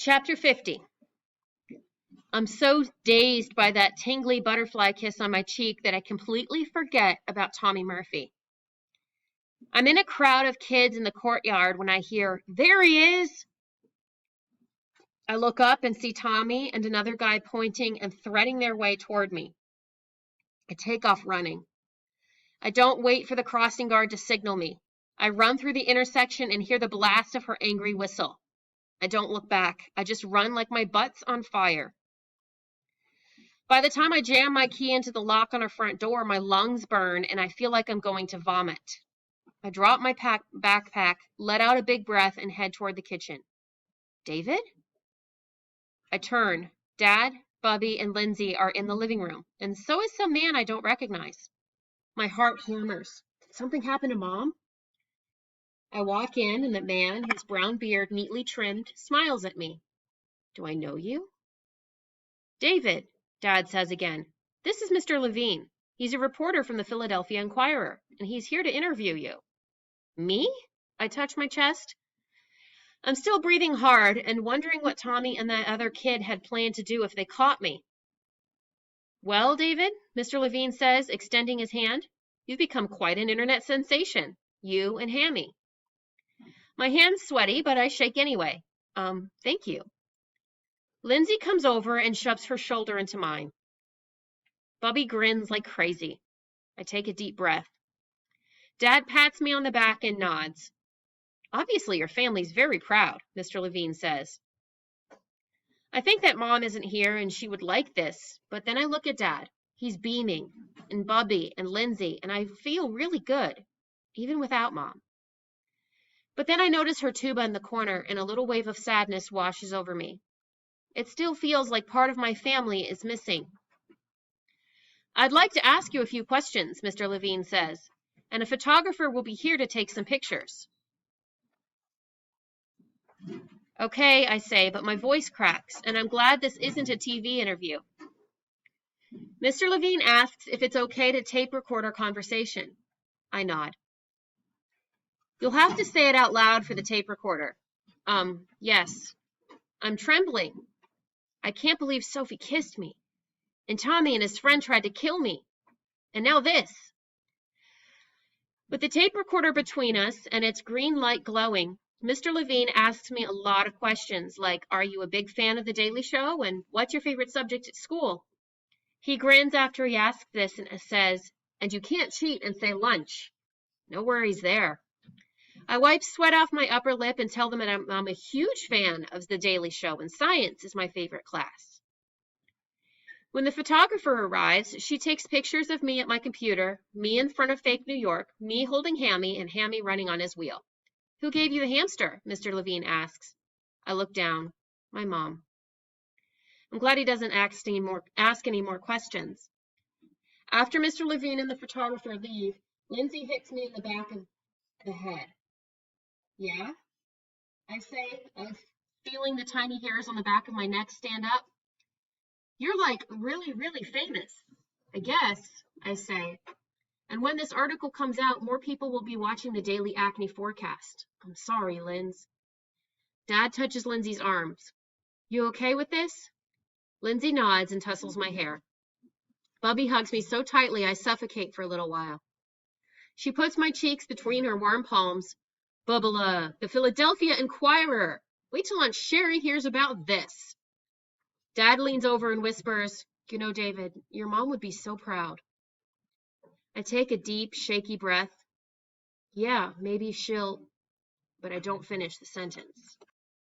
Chapter 50. I'm so dazed by that tingly butterfly kiss on my cheek that I completely forget about Tommy Murphy. I'm in a crowd of kids in the courtyard when I hear, "There he is!" I look up and see Tommy and another guy pointing and threading their way toward me. I take off running. I don't wait for the crossing guard to signal me. I run through the intersection and hear the blast of her angry whistle. I don't look back. I just run like my butt's on fire. By the time I jam my key into the lock on her front door, my lungs burn and I feel like I'm going to vomit. I drop my backpack, let out a big breath, and head toward the kitchen. David? I turn. Dad, Bubby, and Lindsay are in the living room, and so is some man I don't recognize. My heart hammers. Did something happen to Mom? I walk in, and the man, his brown beard neatly trimmed, smiles at me. Do I know you? David, Dad says again. This is Mr. Levine. He's a reporter from the Philadelphia Inquirer, and he's here to interview you. Me? I touch my chest. I'm still breathing hard and wondering what Tommy and that other kid had planned to do if they caught me. Well, David, Mr. Levine says, extending his hand, you've become quite an internet sensation, you and Hammy. My hand's sweaty, but I shake anyway. Thank you. Lindsay comes over and shoves her shoulder into mine. Bubby grins like crazy. I take a deep breath. Dad pats me on the back and nods. Obviously, your family's very proud, Mr. Levine says. I think that Mom isn't here and she would like this, but then I look at Dad. He's beaming, and Bubby and Lindsay, and I feel really good, even without Mom. But then I notice her tuba in the corner, and a little wave of sadness washes over me. It still feels like part of my family is missing. I'd like to ask you a few questions, Mr. Levine says, and a photographer will be here to take some pictures. Okay, I say, but my voice cracks, and I'm glad this isn't a TV interview. Mr. Levine asks if it's okay to tape record our conversation. I nod. You'll have to say it out loud for the tape recorder. Yes. I'm trembling. I can't believe Sophie kissed me. And Tommy and his friend tried to kill me. And now this. With the tape recorder between us and its green light glowing, Mr. Levine asks me a lot of questions like, are you a big fan of The Daily Show? And what's your favorite subject at school? He grins after he asks this and says, and you can't cheat and say lunch. No worries there. I wipe sweat off my upper lip and tell them that I'm a huge fan of The Daily Show and science is my favorite class. When the photographer arrives, she takes pictures of me at my computer, me in front of fake New York, me holding Hammy, and Hammy running on his wheel. Who gave you the hamster? Mr. Levine asks. I look down. My mom. I'm glad he doesn't ask any more questions. After Mr. Levine and the photographer leave, Lindsay hits me in the back of the head. Yeah? I say, feeling the tiny hairs on the back of my neck stand up. You're like really, really famous. I guess, I say. And when this article comes out, more people will be watching the daily acne forecast. I'm sorry, Linz. Dad touches Lindsay's arms. You okay with this? Lindsay nods and tussles my hair. Bubby hugs me so tightly I suffocate for a little while. She puts my cheeks between her warm palms. Bubbala, the Philadelphia Inquirer. Wait till Aunt Sherry hears about this. Dad leans over and whispers, you know, David, your mom would be so proud. I take a deep, shaky breath. Yeah, maybe she'll... But I don't finish the sentence.